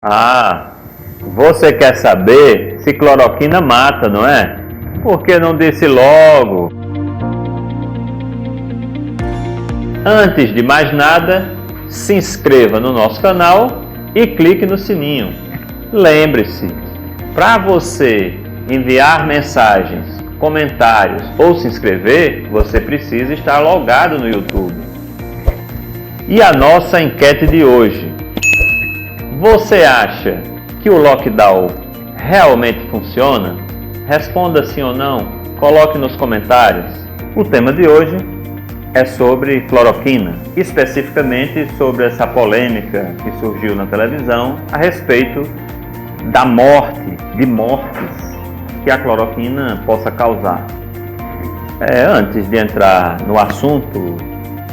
Ah, você quer saber se cloroquina mata, não é? Por que não disse logo? Antes de mais nada, se inscreva no nosso canal e clique no sininho. Lembre-se, para você enviar mensagens, comentários ou se inscrever, você precisa estar logado no YouTube. E a nossa enquete de hoje: você acha que o lockdown realmente funciona? Responda sim ou não, coloque nos comentários. O tema de hoje é sobre cloroquina, especificamente sobre essa polêmica que surgiu na televisão a respeito da mortes que a cloroquina possa causar. Antes de entrar no assunto,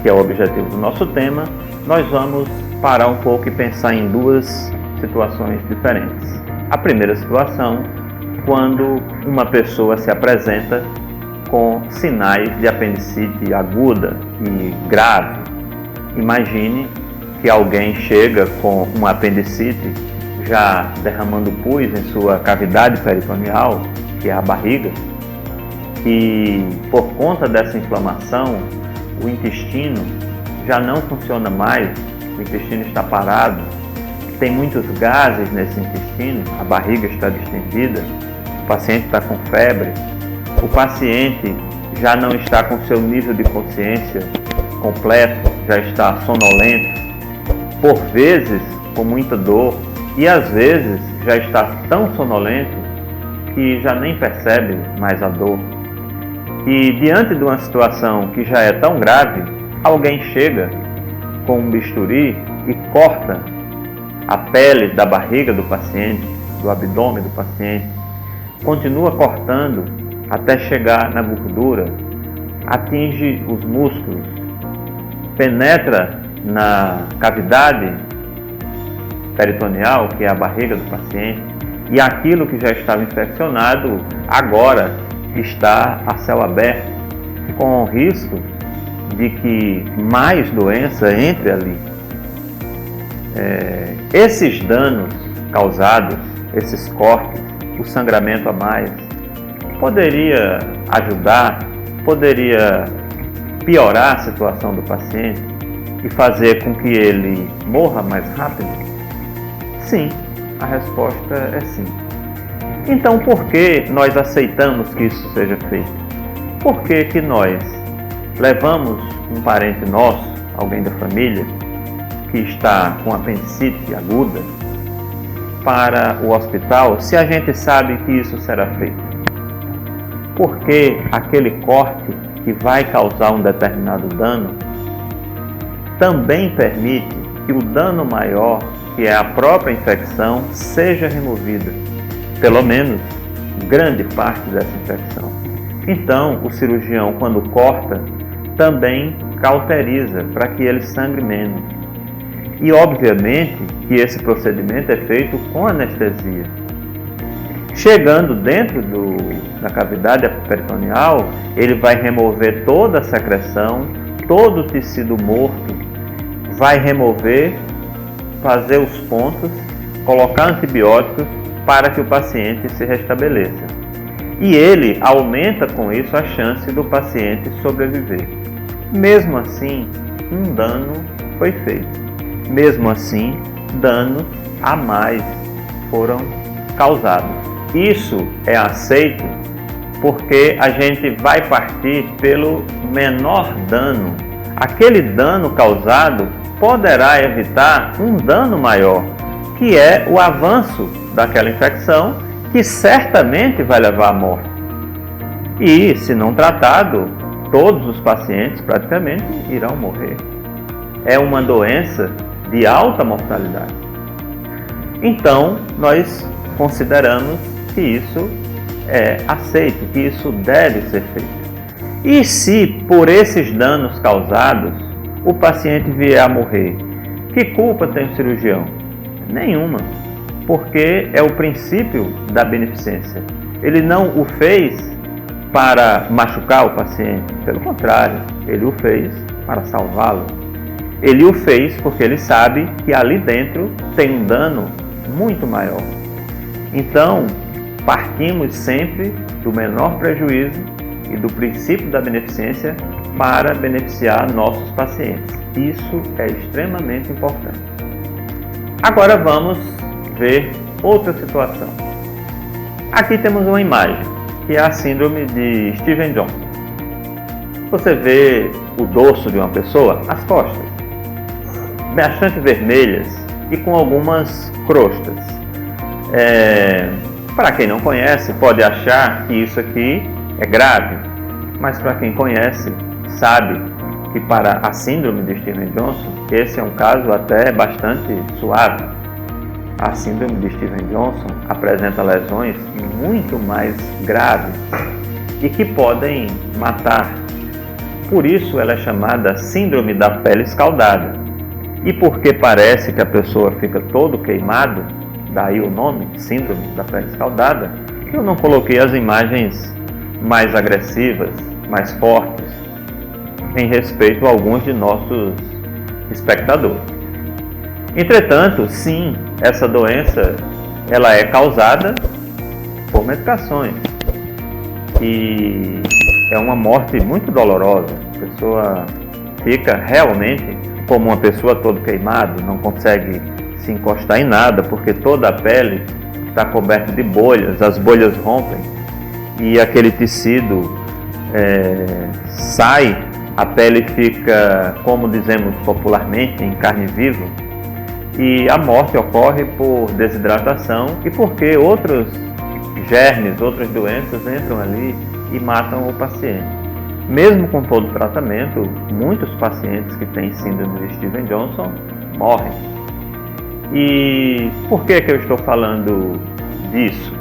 que é o objetivo do nosso tema, nós vamos parar um pouco e pensar em duas situações diferentes. A primeira situação, quando uma pessoa se apresenta com sinais de apendicite aguda e grave. Imagine que alguém chega com uma apendicite já derramando pus em sua cavidade peritoneal, que é a barriga, e por conta dessa inflamação, o intestino já não funciona mais, o intestino está parado, tem muitos gases nesse intestino, a barriga está distendida, o paciente está com febre, o paciente já não está com seu nível de consciência completo, já está sonolento, por vezes com muita dor, e às vezes já está tão sonolento que já nem percebe mais a dor. E diante de uma situação que já é tão grave, alguém chega com um bisturi e corta a pele da barriga do paciente, do abdômen do paciente, continua cortando até chegar na gordura, atinge os músculos, penetra na cavidade peritoneal, que é a barriga do paciente, e aquilo que já estava infeccionado agora está a céu aberto, com o risco de que mais doença entre ali. Esses danos causados, esses cortes, o sangramento a mais, poderia ajudar, poderia piorar a situação do paciente e fazer com que ele morra mais rápido? Sim, a resposta é sim. Então, por que nós aceitamos que isso seja feito? Por que nós levamos um parente nosso, alguém da família, que está com apendicite aguda, para o hospital, se a gente sabe que isso será feito? Porque aquele corte que vai causar um determinado dano também permite que o dano maior, que é a própria infecção, seja removida, pelo menos grande parte dessa infecção. Então, o cirurgião, quando corta, também cauteriza para que ele sangre menos. E, obviamente, que esse procedimento é feito com anestesia. Chegando dentro da cavidade peritoneal, ele vai remover toda a secreção, todo o tecido morto, vai remover, fazer os pontos, colocar antibióticos para que o paciente se restabeleça. E ele aumenta com isso a chance do paciente sobreviver. Mesmo assim, um dano foi feito. Mesmo assim, danos a mais foram causados. Isso é aceito porque a gente vai partir pelo menor dano. Aquele dano causado poderá evitar um dano maior, que é o avanço daquela infecção, que certamente vai levar à morte. E, se não tratado, todos os pacientes praticamente irão morrer. É uma doença de alta mortalidade. Então, nós consideramos que isso é aceito, que isso deve ser feito. E se, por esses danos causados, o paciente vier a morrer, que culpa tem o cirurgião? Nenhuma, porque é o princípio da beneficência. Ele não o fez para machucar o paciente, pelo contrário, ele o fez para salvá-lo. Ele o fez porque ele sabe que ali dentro tem um dano muito maior. Então, partimos sempre do menor prejuízo e do princípio da beneficência para beneficiar nossos pacientes. Isso é extremamente importante. Agora vamos ver outra situação. Aqui temos uma imagem, que é a síndrome de Stevens-Johnson. Você vê o dorso de uma pessoa, as costas, bastante vermelhas e com algumas crostas. Para quem não conhece, pode achar que isso aqui é grave, mas para quem conhece, sabe que para a síndrome de Stevens-Johnson, esse é um caso até bastante suave. A síndrome de Stevens-Johnson apresenta lesões muito mais graves e que podem matar. Por isso ela é chamada síndrome da pele escaldada. E porque parece que a pessoa fica todo queimado, daí o nome, síndrome da pele escaldada, eu não coloquei as imagens mais agressivas, mais fortes, em respeito a alguns de nossos espectadores. Entretanto, sim, essa doença ela é causada por medicações e é uma morte muito dolorosa. A pessoa fica realmente como uma pessoa toda queimada, não consegue se encostar em nada porque toda a pele está coberta de bolhas, as bolhas rompem e aquele tecido sai, a pele fica, como dizemos popularmente, em carne viva, e a morte ocorre por desidratação e porque outros germes, outras doenças entram ali e matam o paciente. Mesmo com todo o tratamento, muitos pacientes que têm síndrome de Stevens-Johnson morrem. E por que eu estou falando disso?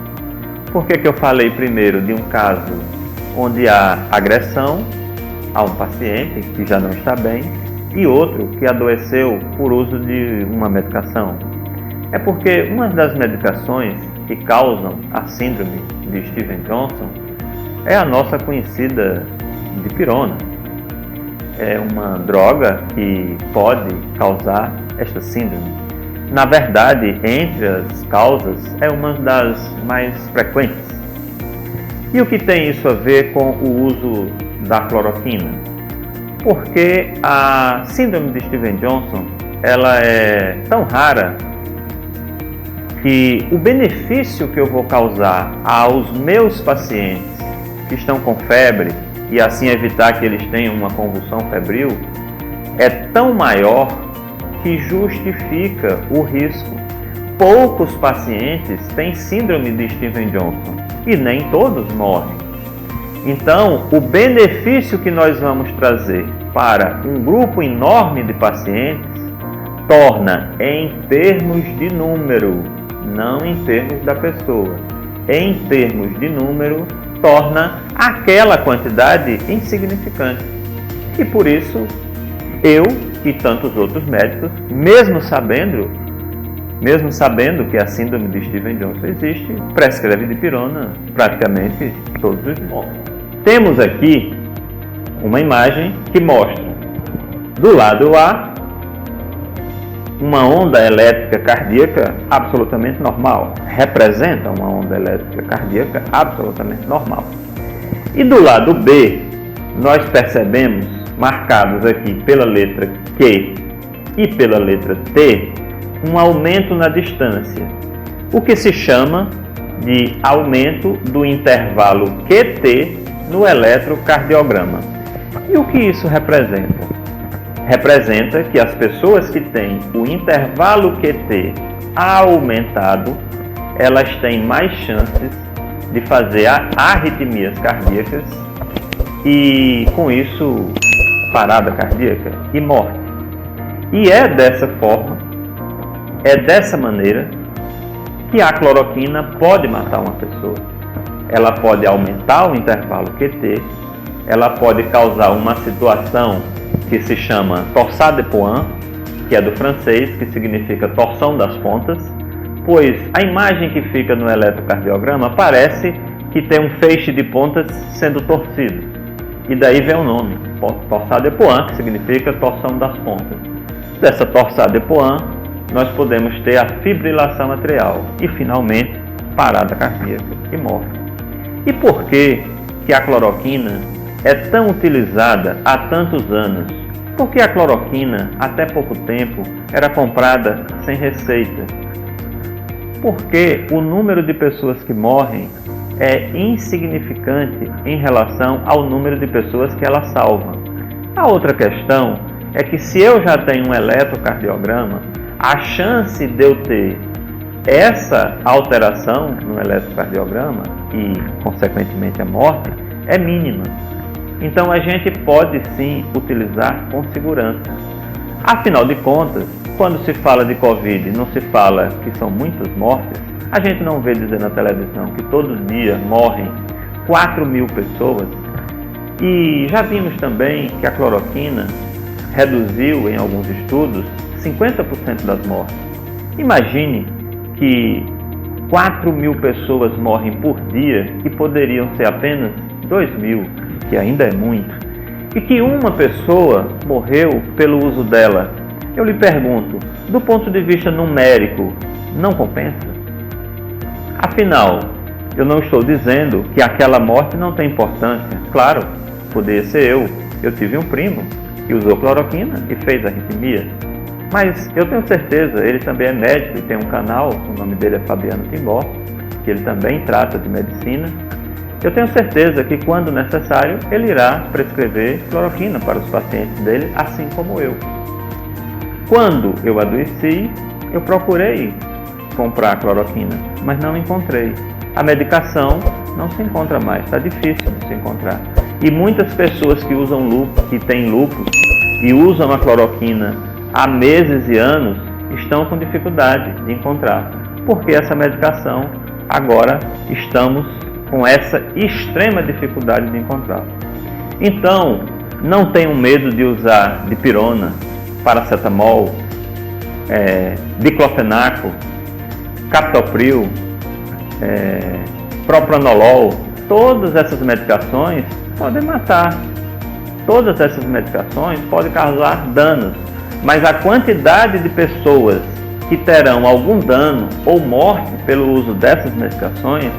Por que eu falei primeiro de um caso onde há agressão a um paciente que já não está bem e outro que adoeceu por uso de uma medicação? É porque uma das medicações que causam a síndrome de Stevens-Johnson é a nossa conhecida dipirona. É uma droga que pode causar esta síndrome. Na verdade, entre as causas, é uma das mais frequentes. E o que tem isso a ver com o uso da cloroquina? Porque a síndrome de Stevens-Johnson ela é tão rara que o benefício que eu vou causar aos meus pacientes que estão com febre e assim evitar que eles tenham uma convulsão febril é tão maior que justifica o risco. Poucos pacientes têm síndrome de Stevens-Johnson e nem todos morrem. Então, o benefício que nós vamos trazer para um grupo enorme de pacientes torna, em termos de número, não em termos da pessoa, em termos de número, torna aquela quantidade insignificante. E por isso, eu e tantos outros médicos, mesmo sabendo que a síndrome de Stevens-Johnson existe, prescreve dipirona praticamente todos os dias. Temos aqui uma imagem que mostra, do lado A, uma onda elétrica cardíaca absolutamente normal. Representa uma onda elétrica cardíaca absolutamente normal. E do lado B, nós percebemos, marcados aqui pela letra Q e pela letra T, um aumento na distância, o que se chama de aumento do intervalo QT no eletrocardiograma. E o que isso representa? Representa que as pessoas que têm o intervalo QT aumentado, elas têm mais chances de fazer arritmias cardíacas e, com isso, parada cardíaca e morte. E é dessa forma, é dessa maneira que a cloroquina pode matar uma pessoa. Ela pode aumentar o intervalo QT, ela pode causar uma situação que se chama torsade de Points, que é do francês, que significa torção das pontas, pois a imagem que fica no eletrocardiograma parece que tem um feixe de pontas sendo torcido. E daí vem o nome, torsade de Points, que significa torção das pontas. Dessa torsade de Points nós podemos ter a fibrilação atrial e, finalmente, parada cardíaca e morte. E por que a cloroquina é tão utilizada há tantos anos? Porque a cloroquina, até pouco tempo, era comprada sem receita. Porque o número de pessoas que morrem é insignificante em relação ao número de pessoas que ela salva. A outra questão é que se eu já tenho um eletrocardiograma, a chance de eu ter essa alteração no eletrocardiograma e, consequentemente, a morte é mínima. Então, a gente pode sim utilizar com segurança. Afinal de contas, quando se fala de Covid, não se fala que são muitas mortes. A gente não vê dizer na televisão que todo dia morrem 4.000 pessoas. E já vimos também que a cloroquina reduziu, em alguns estudos, 50% das mortes. Imagine que 4.000 pessoas morrem por dia e poderiam ser apenas 2.000, que ainda é muito, e que uma pessoa morreu pelo uso dela. Eu lhe pergunto, do ponto de vista numérico, não compensa? Afinal, eu não estou dizendo que aquela morte não tem importância. Claro, poderia ser eu. Eu tive um primo que usou cloroquina e fez arritmia. Mas eu tenho certeza, ele também é médico e tem um canal, o nome dele é Fabiano Timbó, que ele também trata de medicina. Eu tenho certeza que, quando necessário, ele irá prescrever cloroquina para os pacientes dele, assim como eu. Quando eu adoeci, eu procurei comprar cloroquina, mas não encontrei. A medicação não se encontra mais, está difícil de se encontrar. E muitas pessoas que usam lúpus, que têm lúpus e usam a cloroquina há meses e anos, estão com dificuldade de encontrar, porque essa medicação agora estamos com essa extrema dificuldade de encontrar. Então, não tenham medo de usar dipirona, paracetamol, diclofenaco, captopril, propranolol. Todas essas medicações podem matar. Todas essas medicações podem causar danos, mas a quantidade de pessoas que terão algum dano ou morte pelo uso dessas medicações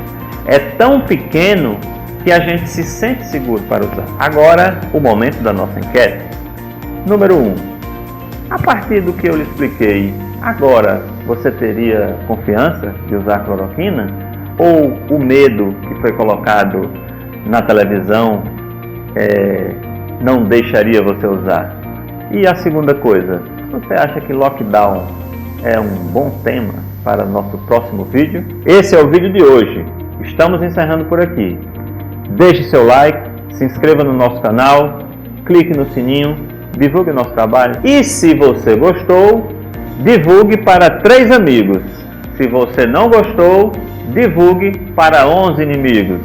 é tão pequeno que a gente se sente seguro para usar. Agora, o momento da nossa enquete. Número 1. A partir do que eu lhe expliquei, agora você teria confiança de usar cloroquina? Ou o medo que foi colocado na televisão não deixaria você usar? E a segunda coisa, você acha que lockdown é um bom tema para o nosso próximo vídeo? Esse é o vídeo de hoje. Estamos encerrando por aqui. Deixe seu like, se inscreva no nosso canal, clique no sininho, divulgue o nosso trabalho. E se você gostou, divulgue para 3 amigos. Se você não gostou, divulgue para 11 inimigos.